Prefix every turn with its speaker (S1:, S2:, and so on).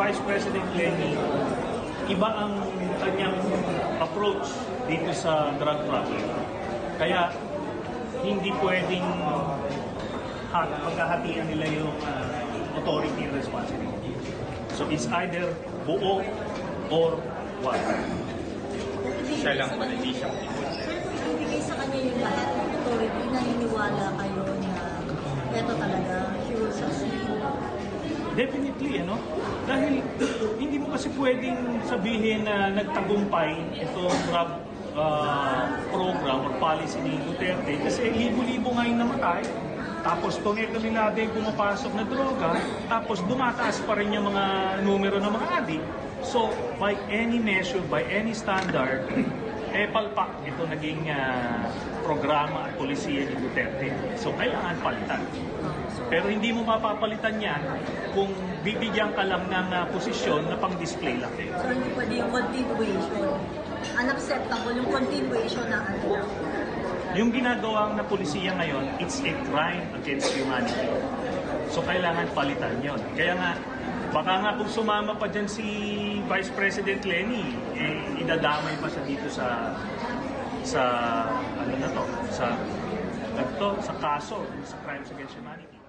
S1: Vice President Lenny, iba ang kanyang approach dito sa drug trafficking. Kaya hindi pwedeng pagkahatian nila yung authority and responsibility. So it's either buo or wala.
S2: Siya lang pala, hindi siya people.
S3: Pero kung ibigay sa kanya yung lahat ng authority, naniniwala kayo na eto talaga, he will succeed?
S1: Definitely, ano? Dahil hindi mo kasi pwedeng sabihin na nagtagumpay itong drug program or policy ni Duterte kasi libo-libo ngayon namatay. Tapos tuloy-tuloy yung pumapasok na droga, tapos dumataas pa rin yung mga numero ng mga adik. So, by any measure, by any standard, palpak ito naging programa at polisiya ni Duterte. So, kailangan palitan. Pero hindi mo mapapalitan yan kung bibigyan ka lang ng posisyon na pang-display lang.
S3: So, hindi pwede yung continuation. Unacceptable yung continuation na ano.
S1: Yung ginagawang na polisiya ngayon, it's a crime against humanity. So, kailangan palitan yon. Kaya nga, baka nga kung sumama pa dyan si Vice President Lenny, idadamay pa siya dito sa ano na to, sa kaso, sa crimes against humanity.